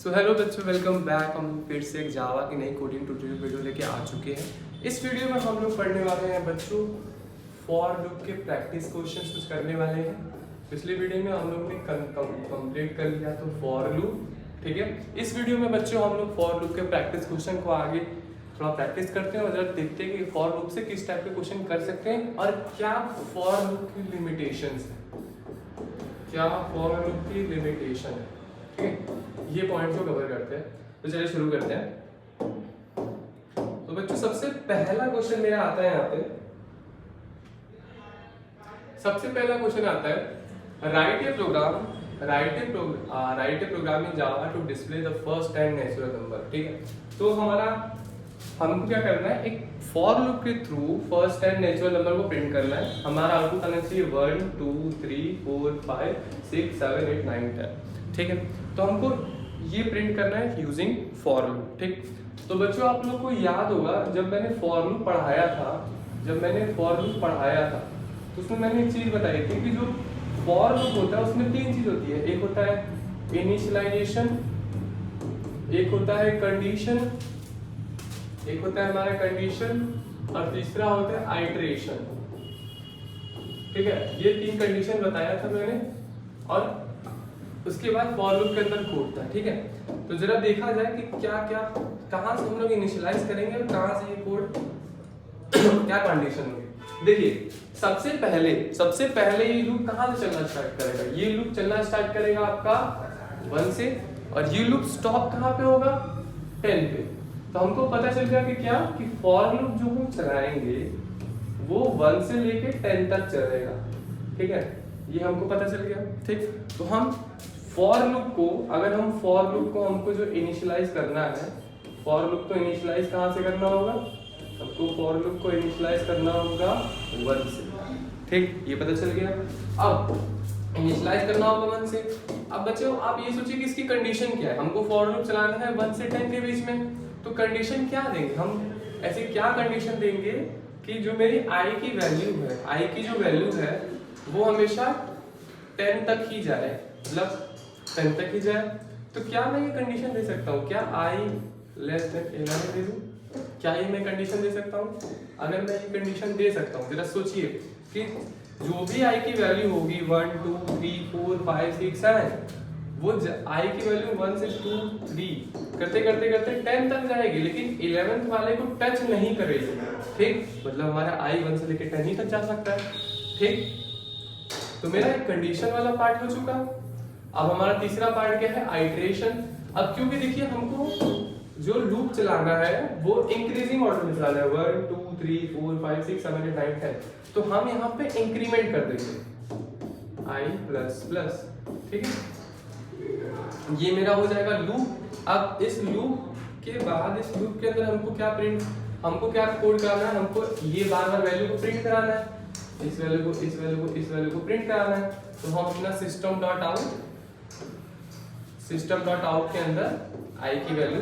So hello बच्चों, welcome back. हम फिर से एक जावा की नई कोडिंग ट्यूटोरियल वीडियो लेके आ चुके हैं। इस वीडियो में हम लोग पढ़ने वाले हैं बच्चों फॉर लूप के प्रैक्टिस क्वेश्चंस कुछ करने वाले हैं। पिछले वीडियो में हम लोग ने कंप्लीट कर लिया तो फॉर लूप, ठीक है। इस वीडियो में बच्चों हम लोग फॉर लूप के प्रैक्टिस क्वेश्चन को आगे थोड़ा प्रैक्टिस करते हैं और जरा देखते हैं कि फॉर लूप से किस टाइप के क्वेश्चन कर सकते हैं और क्या फॉर लूप की लिमिटेशंस है, क्या फॉर लूप की लिमिटेशन है, ठीक है। ये पॉइंट को कवर करते हैं। तो चलिए शुरू करते हैं। तो बच्चों सबसे पहला क्वेश्चन मेरा आता है यहाँ पे। सबसे पहला क्वेश्चन आता है write a program in Java to display the first 10 natural number, ठीक है। तो हमको क्या करना है, एक फॉर लूप के थ्रू फर्स्ट 10 नेचुरल नंबर को प्रिंट करना है। हमारा आउटपुट आना चाहिए 1 2 3 4 5 6 7 8 9 10, ठीक है। तो हमको ये प्रिंट करना है यूजिंग फॉर लूप, ठीक। तो बच्चों आप लोग को याद होगा जब मैंने फॉर लूप पढ़ाया था, तो उसमें मैंने एक चीज बताई थी कि जो फॉर लूप होता है उसमें 3 चीज होती है। एक होता है इनिशियलाइजेशन, एक होता है कंडीशन, एक होता है हमारा कंडीशन और तीसरा होता है आइटरेशन, ठीक है। ये 3 कंडीशन बताया था मैंने और उसके बाद फॉर लूप के अंदर कोड था, ठीक है। तो जरा देखा जाए कि क्या क्या कहां से हम लोग इनिशियलाइज करेंगे और कहां से ये कोड क्या कंडीशन होगी। देखिए सबसे पहले ये लूप कहां से चलना स्टार्ट करेगा। ये लूप चलना स्टार्ट करेगा आपका 1 से और ये लूप स्टॉप कहां पे होगा 10 पे। तो हमको पता चल गया कि क्या कि फॉर लूप जो हम चलाएंगे वो 1 से लेके 10 तक चलेगा, ठीक है। ये हमको पता चल गया, ठीक। तो हम फॉर लूप को हमको जो इनिशियलाइज करना है, फॉर लूप को इनिशियलाइज कहां से करना होगा, हमको फॉर लूप को इनिशियलाइज करना होगा 1 से, ठीक। ये पता चल गया। अब इनिशियलाइज करना होगा 1 से। अब बच्चों आप ये सोचिए कि इसकी कंडीशन क्या है। हमको फॉर लूप चलाना है 1 से 10 के बीच में, तो कंडीशन क्या देंगे हम, ऐसे क्या कंडीशन देंगे कि जो मेरी आई की वैल्यू है वो हमेशा 10 तक ही जाए, मतलब 10 तक ही जाए। तो क्या मैं ये कंडीशन दे सकता हूँ, क्या i लेस देन 11 दे दूँ, क्या ये मैं कंडीशन दे सकता हूँ। अगर मैं ये कंडीशन दे सकता हूँ, जरा सोचिए कि जो भी i की वैल्यू होगी 1 2 3 4 5 6 7, वो i की वैल्यू 1 से 2 3 करते करते करते 10 तक जाएगी, लेकिन 11th वाले को टच नहीं करेगी, ठीक। मतलब हमारा i 1 से लेकर 10 ही तक जा सकता है, ठीक। तो मेरा एक कंडीशन वाला पार्ट हो चुका। अब हमारा तीसरा पार्ट क्या है, आइटरेशन। अब क्योंकि देखिए हमको जो लूप चलाना है वो इंक्रीजिंग ऑर्डर में चलाना है, 1 2 3 4 5 6 7 8 9 10। तो हम यहाँ पे इंक्रीमेंट कर देंगे i प्लस प्लस, ठीक है। ये मेरा हो जाएगा लूप। अब इस लूप के बाद इस लूप के अंदर हमको क्या कोड करना है, हमको ये बार बार वैल्यू को प्रिंट कराना है, इस वैल्यू को प्रिंट कराना है। तो हम अपना सिस्टम डॉट आउट के अंदर i की वैल्यू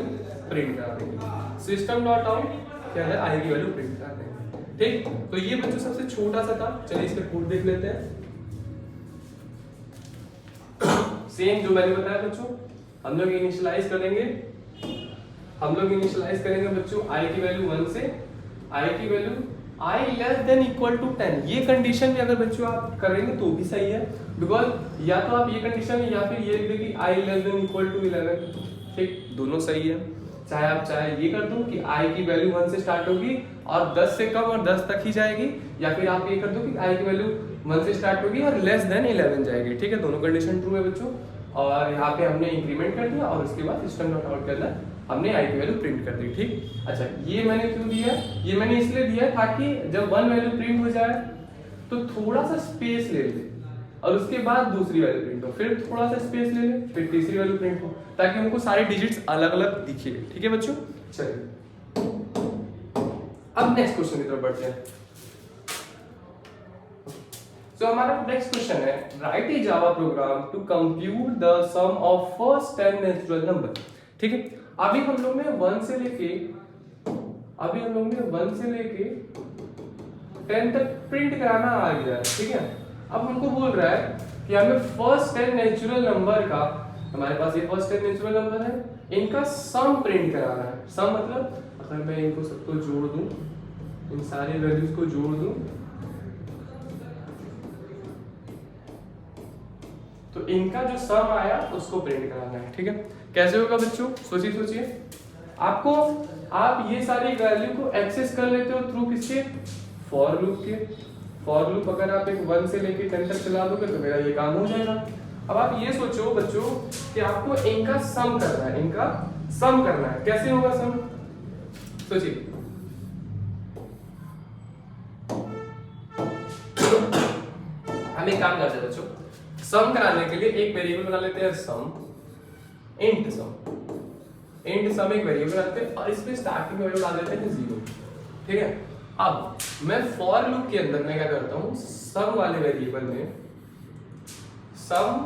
प्रिंट करा देंगे, सिस्टम डॉट आउट के अंदर i की वैल्यू प्रिंट करा देंगे, ठीक। तो ये बच्चों सबसे छोटा सा था। चलिए इसका कोड देख लेते हैं। सेम जो मैंने बताया बच्चों, हम लोग इनिशियलाइज करेंगे बच्चों i की वैल्यू 1 से, i की value i less than equal to 10। ये कंडीशन भी अगर बच्चों आप करेंगे तो भी सही है, बिकॉज या तो आप ये कंडीशन या फिर ये लिख दें कि i less than equal to 11, ठीक। दोनों सही है। चाहे ये कर दो कि i की वैल्यू 1 से स्टार्ट होगी और 10 से कम और 10 तक ही जाएगी, या फिर आप ये कर दो कि i की वैल्यू 1 से स्टार्ट होगी और लेस देन 11 जाएगी, ठीक है। दोनों कंडीशन ट्रू है बच्चों। और यहाँ पे हमने इंक्रीमेंट कर दिया और उसके बाद सिस्टम डॉट आउट के अंदर हमने i की वैल्यू प्रिंट कर दी, ठीक। अच्छा, ये मैंने क्यों दिया, ये मैंने इसलिए दिया ताकि जब 1 वैल्यू प्रिंट हो जाए तो थोड़ा सा स्पेस ले ले और उसके बाद दूसरी वैल्यू प्रिंट हो, फिर थोड़ा सा स्पेस ले ले, फिर तीसरी वैल्यू प्रिंट हो, ताकि हमको सारे डिजिट्स अलग अलग दिखे, ठीक है बच्चों। चलिए अब नेक्स्ट क्वेश्चन की तरफ बढ़ते हैं। तो हमारा नेक्स्ट क्वेश्चन है write a Java program to compute the sum of first 10 natural number, ठीक है। अभी हम लोग ने 1 से लेके 10 तक प्रिंट कराना आ गया है, ठीक है। अब हमको बोल रहा है कि हमें फर्स्ट 10 नेचुरल नंबर का हमारे पास ये फर्स्ट नेचुरल नंबर है, इनका सम प्रिंट कराना है। सम मतलब अगर मैं इनको सबको जोड़ दूं, इन सारी वैल्यूज को जोड़ दूं, तो इनका जो सम आया उसको प्रिंट कराना है। ठीक है, कैसे होगा बच्चों, सोचिए आपको, आप ये सारी वैल्यू को एक्सेस कर लेते हो थ्रू किसके, फॉर लूप के। फॉर लूप अगर आप एक 1 से लेके 10 तक चला दोगे तो मेरा ये काम हो जाएगा। अब आप ये सोचो बच्चों कि आपको इनका सम करना है, इनका सम करना है। कैसे होगा सम, सोचिए। हम एक काम करते हैं बच्चों, सम कराने के लिए एक वेरिएबल बना लेते हैं सम, इंट सम। इंट सम एक वेरिएबल बनाते हैं और इसमें स्टार्टिंग वैल्यू डाल देते हैं 0। ठीक है, अब मैं फॉर लूप के अंदर मैं क्या करता हूं, सम वाले वेरिएबल में सम,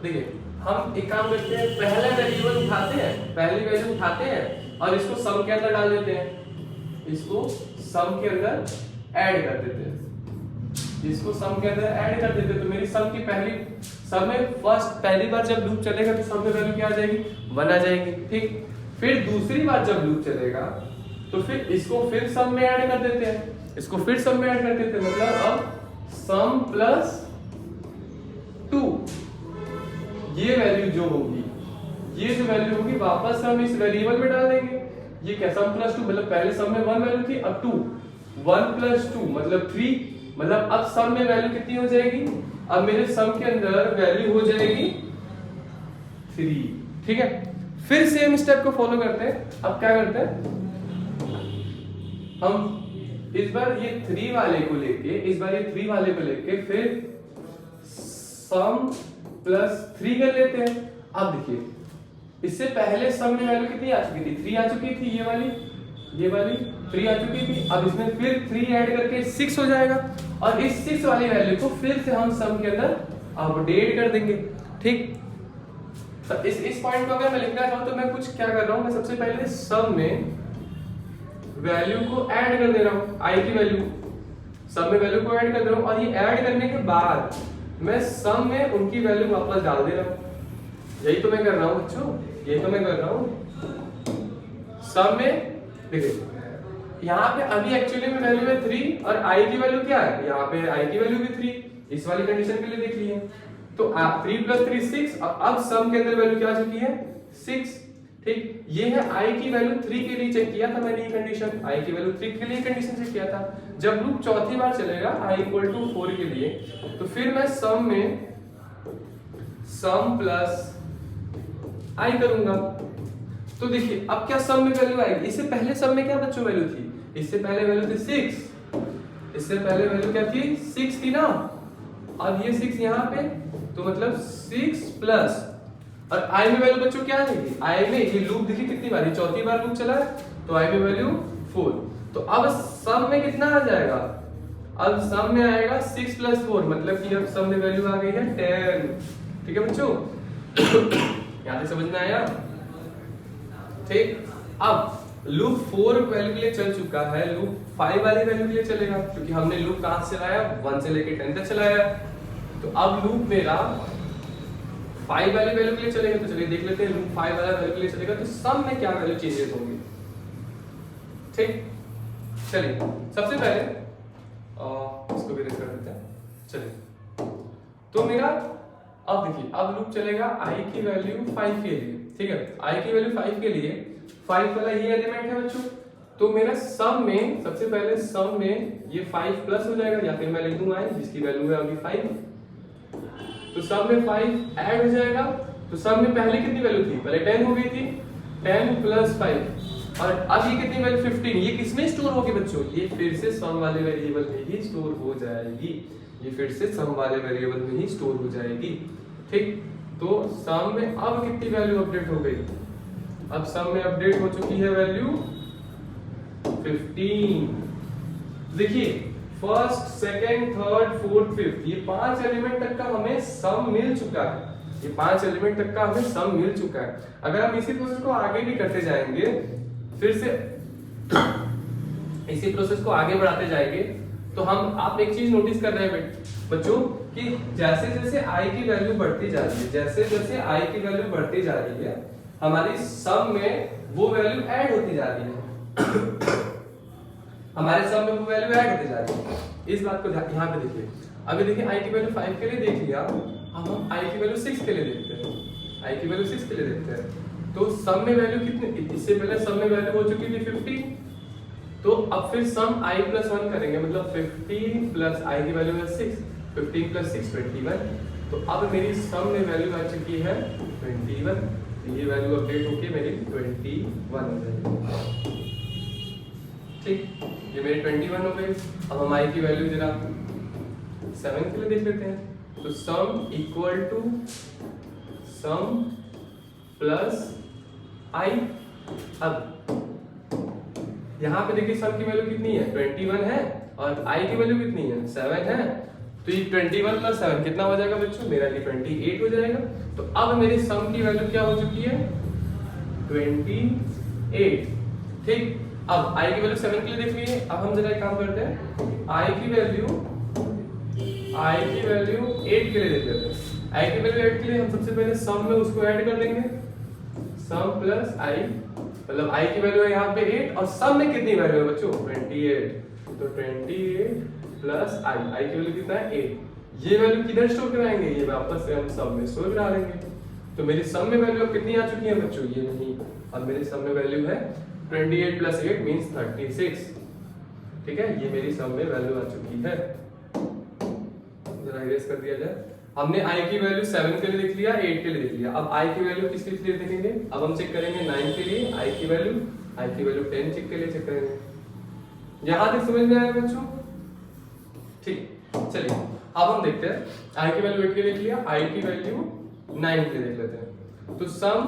देखिए हम एक काम करते हैं, पहला वेरिएबल उठाते हैं, पहली वैल्यू उठाते हैं और इसको सम के अंदर डाल देते हैं, इसको सम के अंदर ऐड कर देते हैं, इसको सम के अंदर ऐड कर देते हैं। तो मेरी सम की पहली, सम में फर्स्ट पहली बार जब लूप चलेगा तो सम में वैल्यू क्या आ जाएगी, 1 आ जाएगी। ठीक, फिर दूसरी बार जब लूप चलेगा तो फिर इसको फिर सम में ऐड कर देते हैं, इसको फिर सम में ऐड कर देते हैं, मतलब अब सम प्लस 2 ये वैल्यू जो होगी, ये जो वैल्यू होगी वापस हम इस वेरिएबल में डाल देंगे। ये क्या, सम प्लस 2 मतलब पहले सम में 1 वैल्यू थी, अब 2, 1 प्लस 2 मतलब 3, मतलब अब सम में वैल्यू कितनी हो जाएगी, अब मेरे सम के अंदर वैल्यू हो जाएगी 3। ठीक है, फिर सेम स्टेप को फॉलो करते हैं। अब क्या करते हैं, हम इस बार ये 3 वाले को लेके, इस बार ये 3 वाले को लेके फिर सम प्लस 3 कर लेते हैं। अब देखिए इससे पहले सम में वैल्यू कितनी आ चुकी थी, 3 आ चुकी थी, ये वाली 3 आ चुकी थी। अब इसमें फिर 3 ऐड करके 6 हो जाएगा और इस 6 वाली वैल्यू को फिर से हम सम के अंदर अपडेट कर देंगे। ठीक, तो इस पॉइंट को अगर मैं लिखना चाहूं तो मैं कुछ क्या कर रहा हूं, मैं सबसे पहले सम में वैल्यू को ऐड कर दे रहा हूं, आई की वैल्यू, सम में वैल्यू को ऐड कर दे रहा हूं और ये ऐड करने के बाद मैं सम में उनकी वैल्यू वापस डाल दे रहा हूं। यही तो मैं कर रहा हूं बच्चों, यही तो मैं कर रहा हूं। सम में देखिए यहाँ पे अभी एक्चुअली में वैल्यू है 3 और आई की वैल्यू क्या है, यहाँ पे आई की वैल्यू भी 3, इस वाली कंडीशन के लिए देख लिए। तो 3 + 3 6, अब सम के अंदर वैल्यू क्या आ चुकी है, 6। ठीक, ये है आई की वैल्यू 3 के लिए चेक किया था मैंने, ये कंडीशन आई की वैल्यू 3 के लिए कंडीशन चेक किया था। जब लूप चौथी बार चलेगा i = 4 के लिए, तो फिर मैं सम में सम प्लस आई करूंगा। तो देखिए अब क्या सम में वैल्यू आएगी, इससे पहले सम में क्या बच्चों वैल्यू थी, इससे पहले वैल्यू थी 6, इससे पहले वैल्यू क्या थी, 6 थी ना। अब ये 6 यहाँ पे, तो मतलब 6 प्लस, और आई में वैल्यू बच्चों क्या आएगी, आई में ये लूप देखिए कितनी बार, चौथी बार लूप चला है, तो आई में वैल्यू 4। तो अब सम में कितना आ जाएगा, अब सम में आएगा 6 + 4, मतलब कि अब सम में वैल्यू आ गई है 10। ठीक है बच्चों, यहां तक समझ में आया। ठीक, अब लूप 4 वैल्यू के लिए चल चुका है, लूप 5 वाली वैल्यू के लिए चलेगा, क्योंकि हमने लूप कहां से चलाया, 1 से लेके 10 तक चलाया। तो अब लूप मेरा 5 वाली वैल्यू के लिए चलेगा, तो चलिए देख लेते हैं लूप 5 वाला वैल्यू के लिए चलेगा तो सम में क्या वैल्यू चेंजेस होंगे। ठीक, चलिए सबसे पहले इसको भी कर देते हैं। चलिए, तो मेरा अब देखिए, अब लूप चलेगा i की वैल्यू 5 के लिए। ठीक है, i की वैल्यू 5 के लिए 5 वाला ये एलिमेंट है बच्चों, तो मेरा सम में सबसे पहले सम में ये 5 प्लस हो जाएगा, या फिर मैं लिख दूंगा i जिसकी वैल्यू है अभी 5, तो सम में 5 ऐड हो जाएगा। तो सम में पहले कितनी वैल्यू थी, पहले 10 हो गई थी, 10 + 5, और अब ये कितनी वैल्यू 15, ये किसमें स्टोर होगी बच्चों, ये फिर से सम वाले वेरिएबल में ही स्टोर हो जाएगी, ये फिर से सम वाले वेरिएबल में ही स्टोर हो जाएगी। ठीक, तो सम में अब कितनी वैल्यू अपडेट हो गई, अब सम में अपडेट हो चुकी है वैल्यू 15। देखिए first, second, third, fourth, fifth, ये 5 एलिमेंट तक का हमें सम मिल चुका है, ये 5 एलिमेंट तक का हमें सम मिल चुका है। अगर हम इसी प्रोसेस को आगे भी करते जाएंगे, फिर से इसी प्रोसेस को आगे बढ़ाते जाएंगे, तो हम आप एक चीज नोटिस कर रहे हैं बच्चों कि जैसे जैसे i की वैल्यू बढ़ती जा रही है, जैसे जैसे i की वैल्यू बढ़ती जा रही है, हमारी सम में वो वैल्यू ऐड होती जा रही है हमारे सम में वो वैल्यू ऐड होती जा रही है। इस बात को यहाँ पे देखिए, अभी देखिए i की वैल्यू 5 के लिए देख लिया, अब हम i की वैल्यू 6 के लिए देखते हैं, i की वैल्यू 6 के लिए देखते हैं। तो सम में वैल्यू कितनी, इससे पहले सम में वैल्यू हो चुकी थी 50, तो अब फिर सम i प्लस 1 करेंगे, मतलब 15 प्लस i की वैल्यू है 6, 15 प्लस 6 21। तो अब मेरी सम में वैल्यू आ चुकी है 21, तो ये वैल्यू अपडेट होके मेरी 21 हो गई। ठीक, ये मेरी 21 हो गई। अब हम i की वैल्यू जरा 7 के लिए देख लेते हैं, तो sum equal to sum plus i। अब यहाँ पे देखिए सम की वैल्यू कितनी है 21 है और i की वैल्यू कितनी है 7 है, तो ये 21 प्लस 7 कितना हो जाएगा बच्चों, मेरा ये 28 हो जाएगा। तो अब मेरी सम की वैल्यू क्या हो चुकी है 28। ठीक, अब i की वैल्यू 7 के लिए देख लीजिए। अब हम जरा एक काम करते हैं, i की वैल्यू 8 के लिए देख लेते हैं। i की वैल्यू 8 के लिए हम सबसे पहले सम में उसको ऐड कर देंगे, सम प्लस i, मतलब i की वैल्यू है यहाँ पे 8 और सम में कितनी वैल्यू है बच्चों 28, तो 28 प्लस i की वैल्यू कितना है 8। ये वैल्यू किधर स्टोर कराएंगे, ये वापस से हम सम में स्टोर करा देंगे। तो मेरी सम में वैल्यू अब कितनी आ चुकी है बच्चों, ये नहीं, अब मेरी सम में वैल्यू है 28 प्लस 8 मींस 36। ठीक है, ये मेरी सम में वैल्यू आ चुकी है। जरा इरेज कर दिया जाए, हमने i की वैल्यू 7 के लिए देख लिया, 8 के लिए देख लिया। अब i की वैल्यू किसके लिए देखेंगे, अब हम चेक करेंगे 9 के लिए i की वैल्यू 10 चेक के लिए चेक करेंगे। यहां तक समझ में आया बच्चों? ठीक, चलिए अब हम देखते हैं, i की वैल्यू 8 के लिए देख लिया, i की वैल्यू 9 के लिए देख लेते हैं। तो sum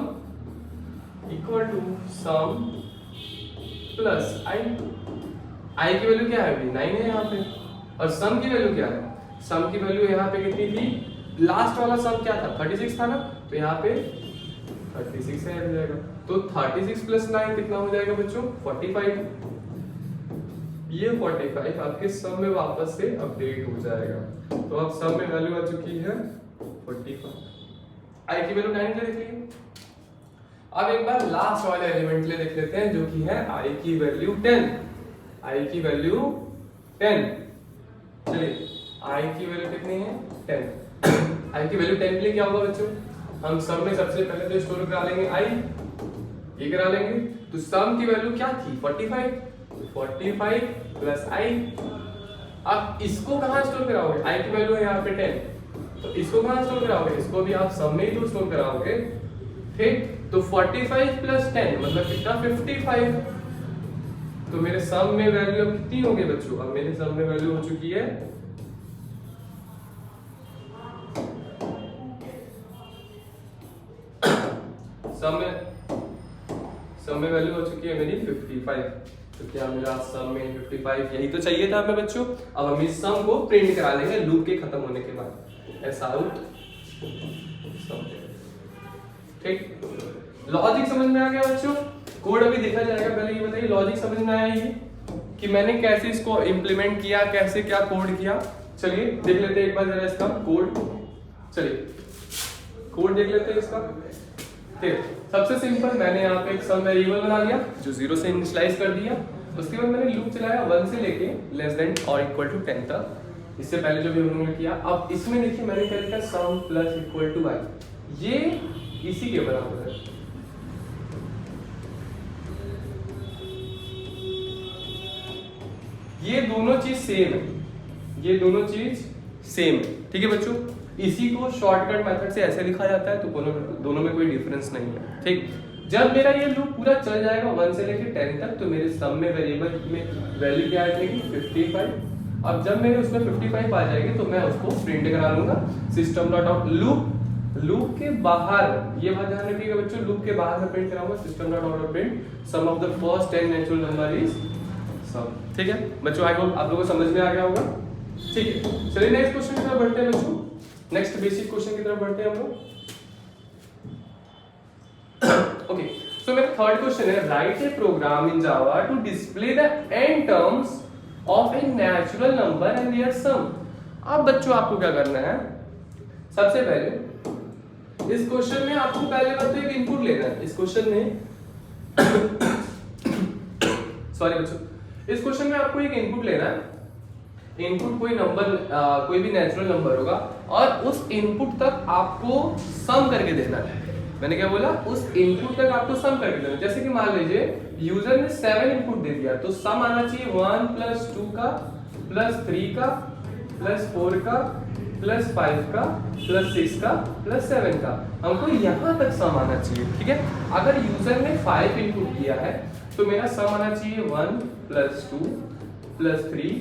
equal to sum plus i की वैल्यू क्या है अभी 9 है यहाँ पे, और सम की वैल्यू क्या है, सम की वैल्यू यहाँ पे कितनी थी, लास्ट वाला सम क्या था 36 था ना, तो यहाँ पे 36 ऐड हो जाएगा। तो 36 प्लस 9 कितना हो जाएगा बच्चों 45। ये 45 आपके सम में वापस से अपडेट हो जाएगा। तो अब सम में वैल्यू आ चुकी है 45, i की वैल्यू 9 के लिए देख लीजिए। अब एक बार लास्ट वाले एलिमेंट के लिए देख लेते हैं, जो कि है i की वैल्यू 10, i की वैल्यू 10। चलिए i की वैल्यू कितनी है 10, i की वैल्यू 10 के लिए क्या होगा बच्चों, हम सम में सबसे पहले तो स्टोर करा लेंगे i, ये करा लेंगे। तो सम की वैल्यू क्या थी 45, तो 45 प्लस i। अब इसको कहां स्टोर कराओगे, i की वैल्यू है यहाँ पे 10, तो इसको कहां स्टोर कराओगे, इसको भी आप सम में ही तो स्टोर कराओगे। ठीक, तो 45 प्लस 10 मतलब कितना 55। तो मेरे सम में वैल्यू अब कितनी होगी बच्चों, अब मेरे सम में वैल्यू हो चुकी है सम में वैल्यू हो चुकी है मेरी 55। तो क्या मेरा सम में 55 यही तो चाहिए था हमें बच्चों। अब हम इस सम को प्रिंट करा लेंगे लूप के खत्म होने के बाद, एस आउट सम। ठीक, लॉजिक समझ में आ गया बच्चों, कोड अभी देखा जाएगा। पहले ये बताइए लॉजिक समझ में आया ये कि मैंने कैसे इसको इंप्लीमेंट किया, कैसे क्या कोड किया। चलिए देख लेते हैं एक बार जरा इसका कोड, चलिए कोड देख लेते हैं इसका। ठीक, सबसे सिंपल मैंने यहाँ पे एक सम वेरिएबल बना लिया जो 0 से इनिशियलाइज कर दिया, उसके बाद मैंने लूप चलाया 1 से लेके लेस देन और इक्वल टू 10 तक, इससे पहले जो भी उन्होंने किया। अब इसमें देखिए मैंने क्या लिखा, सम प्लस इक्वल टू y, ये इसी के बराबर है। ये दोनों चीज सेम है, ये दोनों चीज सेम है। ठीक है बच्चों, इसी को शॉर्टकट मेथड से ऐसे लिखा जाता है, तो दोनों में कोई डिफरेंस नहीं है। ठीक, जब मेरा ये लूप पूरा चल जाएगा 1 से लेके 10 तक, तो मेरे सम में वेरिएबल में वैल्यू क्या आएगी 55। अब जब मेरे उसमें 55 आ जाएगी तो मैं उसको प्रिंट करा लूंगा सिस्टम डॉट आउट लूप के बाहर। ये बात ध्यान रखिएगा बच्चों, लूप के बाहर में प्रिंट कराऊंगा system dot out print sum of the first 10 natural number is sum. ठीक है बच्चों, आई होप आप लोगों को समझ में आ गया होगा। ठीक है, चलिए नेक्स्ट क्वेश्चन की तरफ बढ़ते हैं बच्चों। नेक्स्ट बेसिक क्वेश्चन की तरफ बढ़ते हैं हम लोग। ओके, सो मेरा थर्ड क्वेश्चन है, write a program in Java to display the N terms of a natural number and their sum. अब बच्चों आपको क्या करना है, सबसे पहले इस क्वेश्चन में आपको पहले बात तो एक इनपुट लेना है। इस क्वेश्चन में सॉरी बच्चों, इस क्वेश्चन में आपको एक इनपुट लेना है। इनपुट कोई नंबर, कोई भी नेचुरल नंबर होगा और उस इनपुट तक आपको सम करके देना है। मैंने क्या बोला, उस इनपुट तक आपको सम करके देना। जैसे कि मान लीजिए यूजर ने 7 इनपुट दे दिया तो सम आना चाहिए 1 + 2 का +3 का +4 का +5 का +6 का +7 का, हमको यहाँ तक सम आना चाहिए। ठीक है, अगर यूजर ने 5 इनपुट किया है तो मेरा सम आना चाहिए 1 + 2 +3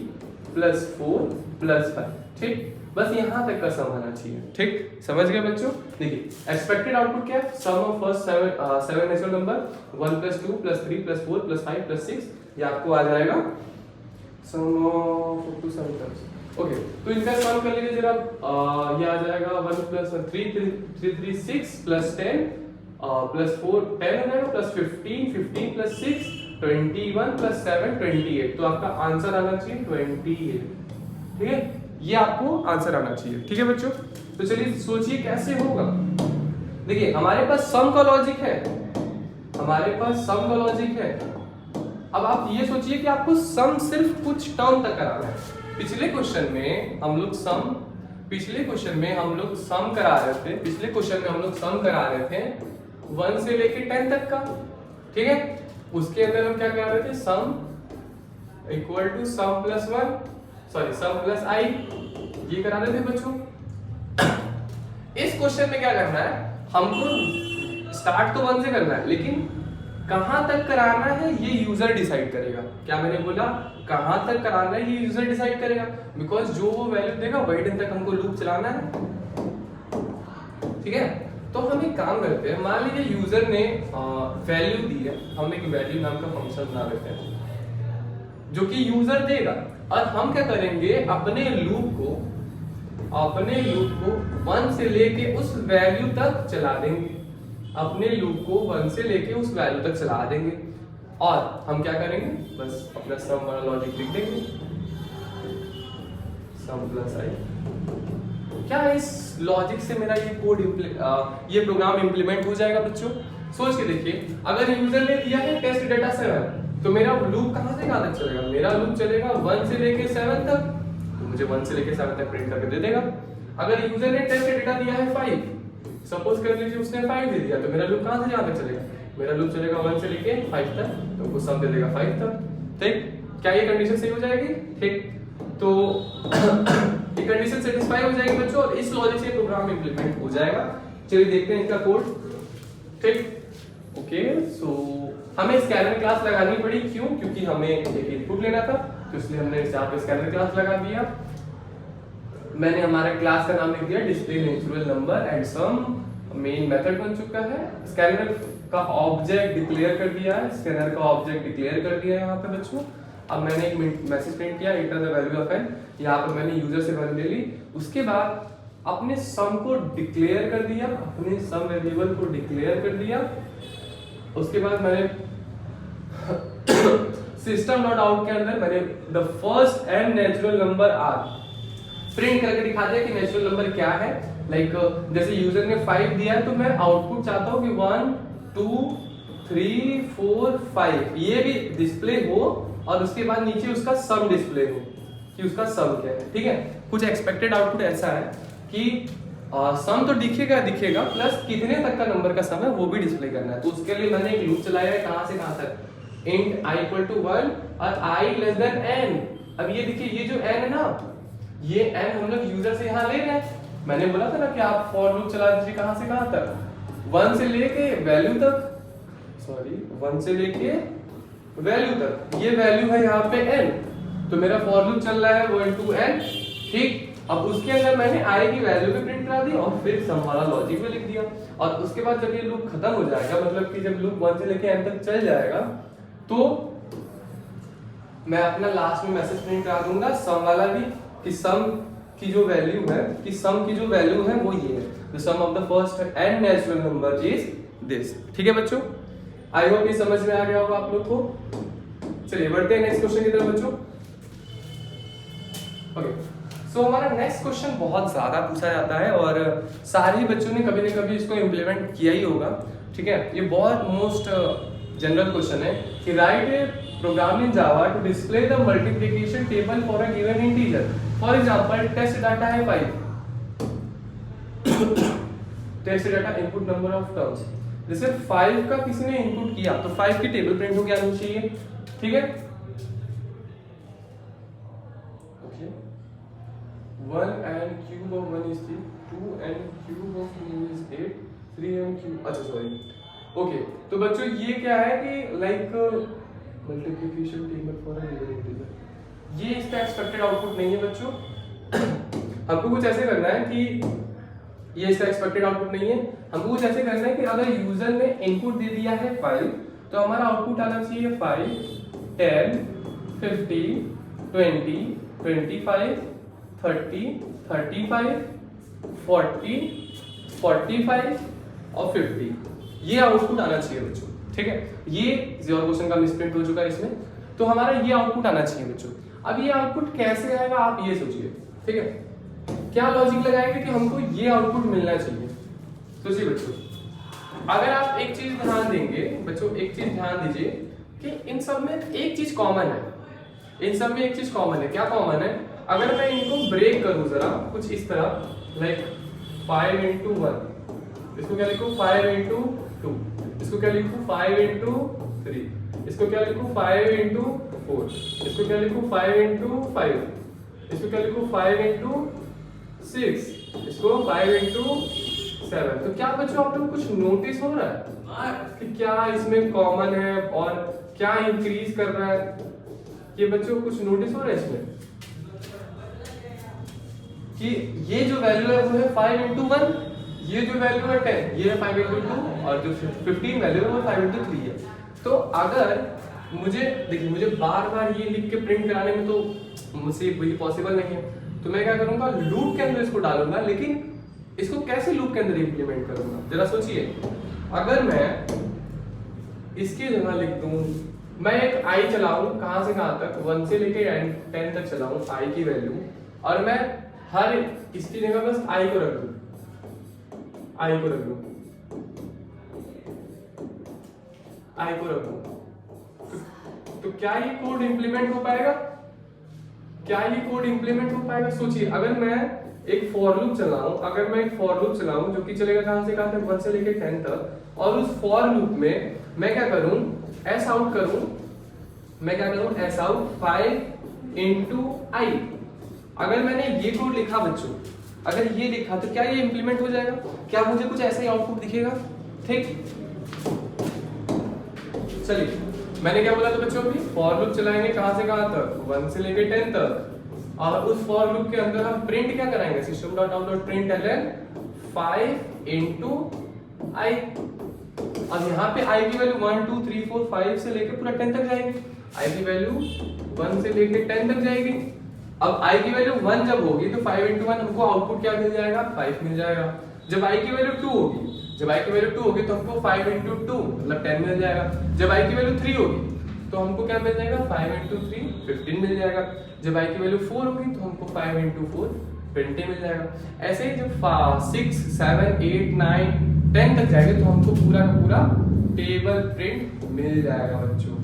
+4 +5। ठीक, बस यहाँ तक का सम आना चाहिए। ठीक, समझ गए बच्चों। देखिए एक्सपेक्टेड आउटपुट क्या है, सम ऑफ फर्स्ट 7 नेचुरल नंबर 1 + 2 +3 +4 +5 +6, ये आपको आ जाएगा सम ऑफ 2 7 टर्म्स। ओके, तो इनका सॉल्व कर लीजिए जरा। ये आ जाएगा 1 + 3 3 6 +10 +4 10 हो जाएगा +15 15 +6 21 +7 28। तो आपका आंसर आना चाहिए 28। ठीक है, ये आपको आंसर आना चाहिए। ठीक है बच्चों, तो चलिए सोचिए कैसे होगा। देखिए हमारे पास सम का लॉजिक है, हमारे पास सम का लॉजिक है। अब आप ये सोचिए कि आपको सम सिर्फ कुछ टर्म तक कराना है। पिछले क्वेश्चन में हम लोग सम करा रहे थे, पिछले क्वेश्चन में हम लोग सम करा रहे थे 1 से लेके 10 तक का। ठीक है, उसके अंदर हम क्या करा रहे थे, sum equal to sum plus I, ये करा रहे थे बच्चों। इस क्वेश्चन में क्या करना है, हमको स्टार्ट तो 1 से करना है, लेकिन कहां तक कराना है ये यूजर डिसाइड करेगा। क्या मैंने बोला, कहां तक कराना है ये यूजर डिसाइड करेगा, बिकॉज जो वो वैल्यू देगा वही दिन तक हमको लूप चलाना है। ठीक है, तो हम एक काम करते हैं, मान लीजिए यूजर ने वैल्यू दी है, हम एक वैल्यू नाम का फंक्शन बना लेते हैं जो कि यूजर देगा, और हम क्या करेंगे, अपने लूप को 1 से लेके उस वैल्यू तक चला देंगे, अपने लूप को 1 से लेके उस वैल्यू तक चला देंगे, और हम क्या करेंगे, बस अपना सम वाला लॉजिक लिख देंगे, सम प्लस आई। क्या इस लॉजिक से मेरा ये कोड ये प्रोग्राम इंप्लीमेंट हो जाएगा बच्चों? सोच के देखिए, अगर यूजर ने दिया है टेस्ट डेटा 7, तो मेरा लूप कहां से कहां तक चलेगा, मेरा लूप चलेगा 1 से लेके 7 तक, तो मुझे 1 से लेके 7 तक प्रिंट करके दे देगा। अगर यूजर ने टेस्ट डेटा दिया है 5, सपोज कर लीजिए उसने 5 दे दिया, तो मेरा लूप कहां से कहां तक चलेगा, मेरा लूप चलेगा 1 से लेके 5 तक, तो हमको सम दे देगा 5 तक। ठीक, क्या ये कंडीशन सही हो जाएगी? ठीक, तो ये कंडीशन सेटिस्फाई हो जाएगी बच्चों, और इस लॉजिक से प्रोग्राम इंप्लीमेंट हो जाएगा। चलिए देखते हैं इसका कोड। ठीक, ओके, सो हमें स्कैनर क्लास लगानी पड़ी, क्यों? क्योंकि हमें एक इनपुट लेना था, तो इसलिए हमने यहाँ पे स्कैनर क्लास लगा दिया। मैंने हमारा क्लास का नाम लिख दिया display natural number and sum, main method बन चुका है। स्कैनर का ऑब्जेक्ट डिक्लेयर कर दिया है, स्कैनर का ऑब्जेक्ट डिक्लेयर कर दिया है यहाँ पे बच्चों। अब मैंने एक मैसेज प्रिंट किया, enter the value of n, यहाँ पर मैंने यूजर से वैल्यू ले ली। उसके बाद अपने सम को डिक्लेयर कर दिया, अपने सम वेरिएबल को डिक्लेयर कर दिया। उसके बाद मैंने सिस्टम डॉट आउट के अंदर मैंने the first and natural number are print करके दिखा दिया कि नेचुरल नंबर क्या है। लाइक जैसे यूजर ने 5 दिया है, तो मैं आउटपुट चाहता हूँ कि 1 2 3 4 5 ये भी डिस्प्ले हो, और उसके बाद नीचे उसका सम डिस्प्ले हो कि उसका सम क्या है। ठीक है, कुछ एक्सपेक्टेड आउटपुट ऐसा है कि सम तो दिखेगा प्लस कितने तक का नंबर का सम है वो भी डिस्प्ले करना है। तो उसके लिए मैंने एक लूप चलाया है, कहां से कहां तक, int i = 1 और i n। अब ये देखिए, ये जो n है ना, ये n हम लोग यूजर से यहाँ ले रहे हैं। मैंने बोला था ना कि आप फॉर लूप चला दीजिए, कहां से कहां तक, 1 से लेके वैल्यू तक, 1 से लेके वैल्यू तक, ये वैल्यू है यहाँ पे n, तो मेरा फॉर लूप चल रहा है 1 to n। ठीक, अब उसके अंदर मैंने i की वैल्यू भी प्रिंट करा दी और फिर सम वाला लॉजिक भी लिख दिया। और उसके बाद जब ये लूप खत्म हो जाएगा, मतलब कि जब लूप 1 से लेके n तक चल जाएगा, तो मैं अपना लास्ट में मैसेज प्रिंट करा दूंगा सम वाला भी, कि सम की जो वैल्यू है वो ये है, the sum of the first and natural number is this. ठीक है बच्चों, आई होप ये समझ में आ गया होगा आप लोग को। चलिए बढ़ते हैं नेक्स्ट क्वेश्चन की तरफ बच्चों। ओके, सो हमारा नेक्स्ट क्वेश्चन बहुत ज़्यादा पूछा जाता है और सारे ही बच्चों ने कभी ना कभी इसको इम्प्लीमेंट किया ही होगा, ठीक है। ये बहुत मोस्ट जनरल क्वेश्चन है कि write a program in Java to display the multiplication table for a given integer. For example test data है 5, test data input number of terms, जैसे 5 का किसी ने इनपुट किया तो 5 की टेबल प्रिंट हो गया आनी चाहिए, ठीक है। 1n cube of 1 is 3, 2n cube of 2 is 8, 3n cube, अच्छा सॉरी, ओके। तो बच्चों ये क्या है कि like multiplication table for a given integer, ये इसका एक्सपेक्टेड आउटपुट नहीं है बच्चों। हमको कुछ ऐसे करना है कि ये इसका एक्सपेक्टेड आउटपुट नहीं है, हमको कुछ ऐसे करना है कि अगर यूजर ने इनपुट दे दिया है 5 तो हमारा आउटपुट आना चाहिए 5, 10, 50, 20, 25, 30, 35, 40, 45 और 50, ये आउटपुट आना चाहिए बच्चों, ठीक है। ये जीरो क्वेश्चन का मिसप्रिंट हो चुका है इसमें, तो हमारा ये आउटपुट आना चाहिए बच्चों। अब ये आउटपुट कैसे आएगा आप ये सोचिए, ठीक है। क्या लॉजिक लगाएंगे कि हमको ये आउटपुट मिलना चाहिए। सोचिए बच्चों, अगर आप एक चीज ध्यान देंगे बच्चों, एक चीज ध्यान दीजिए कि इन सब में एक चीज कॉमन है, इन सब में एक चीज कॉमन है। क्या कॉमन है? अगर मैं इनको ब्रेक करूं जरा कुछ इस तरह, लाइक 5 into 1, इसको क्या लिखूं 5 into 2, इसको क्या लिखूं 5 into 3, इसको क्या लिखूं 5 into 4, इसको क्या लिखूं 5 into 5, इसको क्या लिखूं 5 into 6, इसको 5 into 7। तो क्या बच्चों आप लोग कुछ नोटिस हो रहा है कि क्या इसमें कॉमन है और क्या इंक्रीज कर रहा है? ये बच्चों कुछ नोटिस हो रहा है इसमें कि ये जो वैल्यू है वो है 5 into 1, ये जो वैल्यू है 10, ये है 5 into 2 और जो 15 वैल्यू है वो 5 into 3 है। तो अगर मुझे देखिए, मुझे बार बार ये लिख के प्रिंट कराने में तो मुझसे वही पॉसिबल नहीं है, तो मैं क्या करूंगा लूप के अंदर इसको डालूंगा। लेकिन इसको कैसे लूप के अंदर इंप्लीमेंट करूंगा जरा सोचिए। अगर मैं इसकी जगह लिख दूं, मैं एक i चलाऊं कहां से कहां तक, 1 से लेके 10 तक चलाऊं i की वैल्यू, और मैं हर इसकी जगह बस i को रख दूं, i को रख दूं, i को रख दूं, तो क्या ये कोड इंप्लीमेंट हो पाएगा? क्या ये कोड इंप्लीमेंट हो पाएगा? सोचिए, अगर मैं एक फॉर लूप चलाऊं, अगर मैं एक फॉर लूप चलाऊं जो कि चलेगा कहां से कहां तक, 1 से लेके 10 तक, और उस फॉर लूप में मैं क्या करूं एस आउट करूं, मैं क्या करूं एस आउट 5 into i। अगर मैंने ये कोड लिखा बच्चों, अगर ये लिखा तो क्या ये इंप्लीमेंट हो जाएगा? क्या मुझे कुछ ऐसा ही आउटपुट दिखेगा? ठीक, चलिए मैंने क्या बोला था बच्चों अभी, फॉर लूप चलाएंगे कहां से कहां तक, 1 से लेके 10 तक, और उस फॉर लूप के अंदर हम प्रिंट क्या कराएंगे, system.out.println 5 into i। अब यहाँ पे i की वैल्यू 1 2 3 4 5 से लेके पूरा 10 तक जाएगी, i की वैल्यू 1 से लेके 10 तक जाएगी। अब i की वैल्यू 1 जब होगी तो 5 into 1 हमको आउटपुट क्या मिल जाएगा, 5 मिल जाएगा। जब i की वैल्यू 2 होगी, जब i की वैल्यू 2 होगी तो हमको 5 into 2 मतलब 10 मिल जाएगा। जब i की वैल्यू 3 होगी तो हमको क्या मिल जाएगा, 5 into 3 15 मिल जाएगा। जब i की वैल्यू 4 होगी तो हमको 5 into 4 20 मिल जाएगा। ऐसे ही जब 6 7 8 9 10 तक जाएंगे तो हमको पूरा का पूरा टेबल प्रिंट मिल जाएगा बच्चों।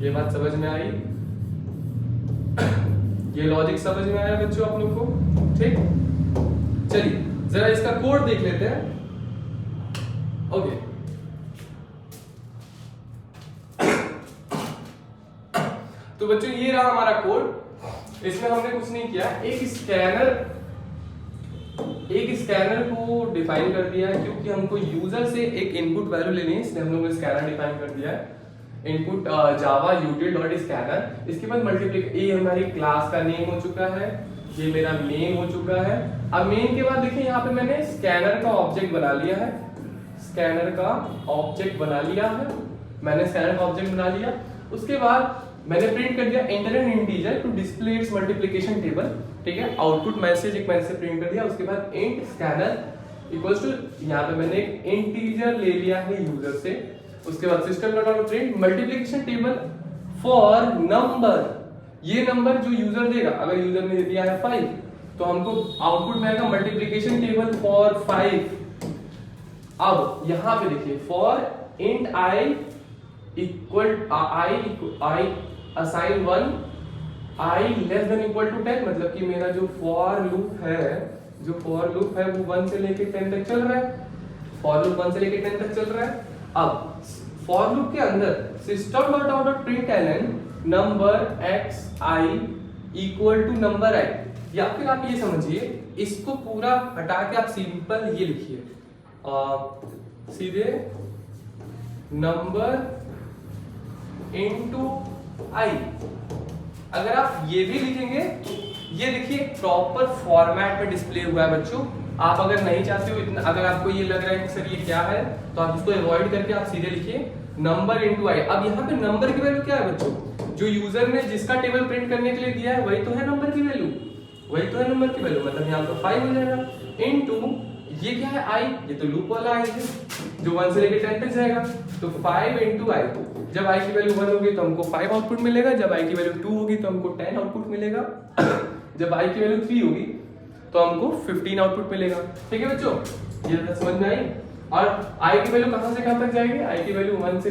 ये बात समझ में आई? ये लॉजिक समझ में आया बच्चों आप लोग को? ठीक, चलिए जरा इसका कोड देख लेते हैं। ओके, तो बच्चों ये रहा हमारा कोड। इसमें हमने कुछ नहीं किया, एक स्कैनर को डिफाइन कर दिया है, क्योंकि हमको यूजर से एक इनपुट वैल्यू लेनी है, इसलिए हम लोगों ने स्कैनर डिफाइन कर दिया है, इनपुट जावा util.scanner। इसके बाद मल्टीप्लिकेशन, ये हमारी क्लास का नेम हो चुका है, ये मेरा मेन हो चुका है। अब मेन के बाद देखिए यहाँ पे मैंने स्कैनर का ऑब्जेक्ट बना लिया है, स्कैनर का ऑब्जेक्ट बना लिया है, मैंने स्कैनर का ऑब्जेक्ट बना लिया। उसके बाद मैंने प्रिंट कर दिया enter an integer to display its multiplication table, ठीक है। आउटपुट मैसेज एक मैसेज प्रिंट कर दिया। उसके बाद इंट स्कैनर इक्वल्स टू, यहाँ पे मैंने एक इंटीजर ले लिया है यूजर से। उसके बाद system dot out print multiplication table for number, ये नंबर जो यूजर देगा, अगर यूजर ने दिया है 5 तो हमको आउटपुट में आएगा मल्टीप्लिकेशन टेबल फॉर 5। अब यहां पे देखिए for int i equal i assign 1 i less than equal to 10, मतलब कि मेरा जो फॉर लूप है वो 1 से लेके 10 तक चल रहा है। फॉर लूप 1 से लेके 10 तक चल रहा है। अब फॉर लूप के अंदर system dot out dot println number x i equal to number i, या फिर आप ये समझिए इसको पूरा हटा के आप सिंपल ये लिखिए सीधे नंबर इनटू i। अगर आप ये भी लिखेंगे, ये देखिए प्रॉपर फॉर्मेट में डिस्प्ले हुआ है बच्चों। आप अगर नहीं चाहते हो इतना, अगर आपको ये लग रहा है कि सर ये क्या है, तो आप इसको अवॉइड करके आप सीधे लिखिए नंबर इनटू i। अब यहाँ पे नंबर की वैल्यू क्या है बच्चों, जो यूजर ने जिसका टेबल प्रिंट करने के लिए दिया है वही तो है नंबर की वैल्यू, वही तो है नंबर की वैल्यू, मतलब यहाँ पे 5 हो जाएगा इनटू ये क्या है i, ये तो लूप वाला i है जो 1 से लेके 10 तक जाएगा, तो 5 इनटू i। जब i की वैल्यू 1 होगी तो हमको 5 आउटपुट मिलेगा, जब i की वैल्यू 2 होगी तो हमको 10 आउटपुट मिलेगा, जब i की वैल्यू 3 होगी तो हमको 15 आउटपुट मिलेगा। ठीक है बच्चों, ये बात समझ में आई। और i की वैल्यू कहां से कहां तक जाएगी, i की वैल्यू 1 से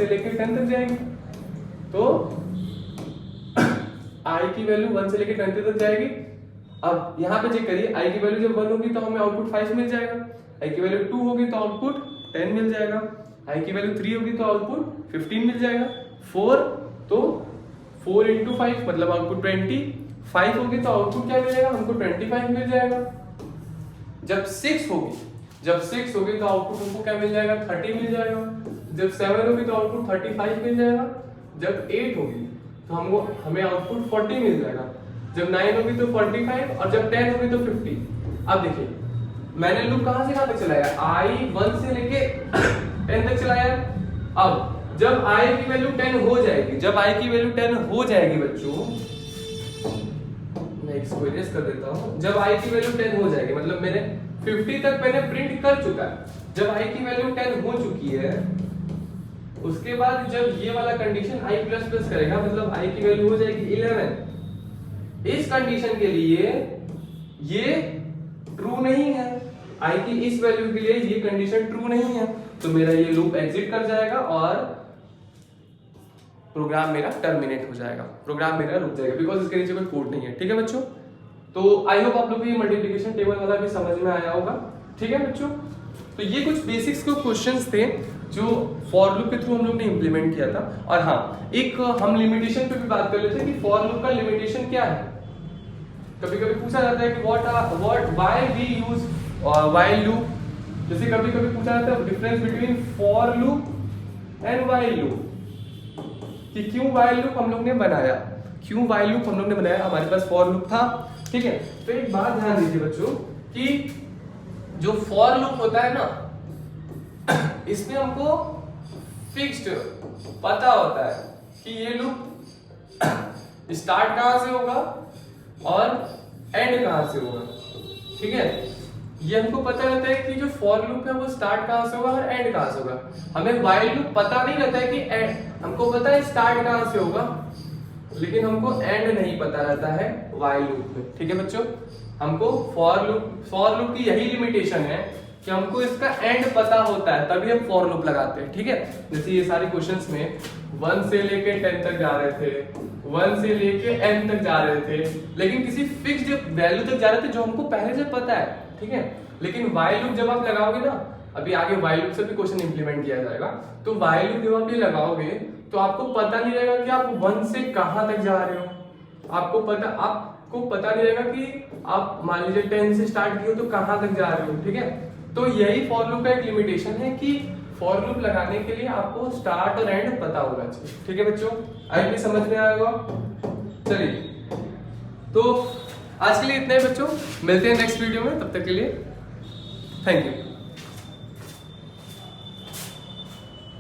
लेके 10 तक जाएगी, तो i की वैल्यू 1 से लेके 10 तक जाएगी। अब यहाँ पे चेक करिए i की वैल्यू जब 1 होगी तो हमें आउटपुट 5 मिल जाएगा, i की वैल्यू 2 होगी तो आउटपुट 10 मिल जाएगा, i की वैल्यू 3 होगी तो आउटपुट 15 मिल जाएगा, 4 तो 4 इंटू 5 मतलब आउटपुट 20, 5 होगी तो आउटपुट क्या मिलेगा हमको 25 मिल जाएगा। जब 6 होगी तो आउटपुट हमको क्या मिल जाएगा 30 मिल जाएगा, जब 7 होगी तो आउटपुट 35 मिल जाएगा, जब 8 होगी तो हमें आउटपुट 40 मिल जाएगा, जब 9 होगी तो 45 और जब 10 होगी तो 50। अब देखिए मैंने लूप कहां से कहां तक चलाया, i 1 से लेके 10 तक चलाया। अब जब i की वैल्यू 10 हो जाएगी, बच्चों मैं इसको इरेज कर देता हूं, जब i की वैल्यू 10 हो जाएगी मतलब मैंने 50 तक मैंने प्रिंट कर चुका है, जब i की वैल्यू 10 हो चुकी है उसके बाद जब ये वाला कंडीशन i प्लस प्लस करेगा मतलब i की वैल्यू हो जाएगी 11। इस कंडीशन के लिए ये ट्रू नहीं है, i की इस वैल्यू के लिए ये कंडीशन ट्रू नहीं है, तो मेरा ये लूप एग्जिट कर जाएगा और प्रोग्राम मेरा टर्मिनेट हो जाएगा, प्रोग्राम मेरा रुक जाएगा, बिकॉज इसके नीचे कोई कोड नहीं है। ठीक है बच्चों, तो आई होप आप लोग को ये मल्टीप्लिकेशन टेबल वाला भी समझ में आया होगा। ठीक है बच्चों, तो ये कुछ बेसिक्स के क्वेश्चंस थे जो फॉर लूप के थ्रू हम लोग ने इंप्लीमेंट किया था। और हाँ, एक हम लिमिटेशन पे भी बात कर लेते हैं कि फॉर लूप का लिमिटेशन क्या है। कभी कभी पूछा जाता है कि why we use while loop, जैसे कभी कभी पूछा जाता है difference between for loop and while loop, कि क्यों व्हाइल लूप हम लोग ने बनाया, हमारे पास फॉर लूप था। ठीक है, तो एक बात ध्यान दीजिए बच्चों कि जो फॉर लूप होता है ना, इसमें हमको फिक्स्ड पता होता है कि ये लूप स्टार्ट कहां से होगा और एंड कहां से होगा। ठीक है, ये हमको पता रहता है कि जो फॉर लूप है वो स्टार्ट कहां से होगा और एंड कहां से होगा। हमें व्हाइल लूप पता नहीं रहता है कि हमको पता है स्टार्ट कहां से होगा, लेकिन हमको एंड नहीं पता रहता है व्हाइल लूप में। ठीक है बच्चों, हमको फॉर लूप की यही लिमिटेशन है कि हमको इसका एंड पता होता है तभी हम फॉर लूप लगाते हैं। ठीक है, जैसे ये सारे क्वेश्चंस में 1 से लेके 10 तक जा रहे थे, 1 से लेके n तक जा रहे थे, लेकिन किसी फिक्स्ड वैल्यू तक जा रहे थे जो हमको पहले से पता है। ठीक है, लेकिन व्हाइल लूप जब आप लगाओगे ना, अभी आगे व्हाइल लूप से भी क्वेश्चन इंप्लीमेंट किया जाएगा, तो व्हाइल लूप जब आप ये लगाओगे तो आपको पता नहीं रहेगा कि आप 1 से कहां तक जा रहे हो, आपको पता नहीं रहेगा कि आप मान लीजिए 10 से स्टार्ट किए हो तो कहां तक जा रहे हो। ठीक है, तो यही फॉर लूप का एक लिमिटेशन है कि फॉर लूप लगाने के लिए आपको स्टार्ट और एंड पता होना चाहिए। ठीक है बच्चों, आई भी समझ में आएगा। चलिए, तो आज के लिए इतना ही बच्चों, मिलते हैं नेक्स्ट वीडियो में, तब तक के लिए थैंक यू।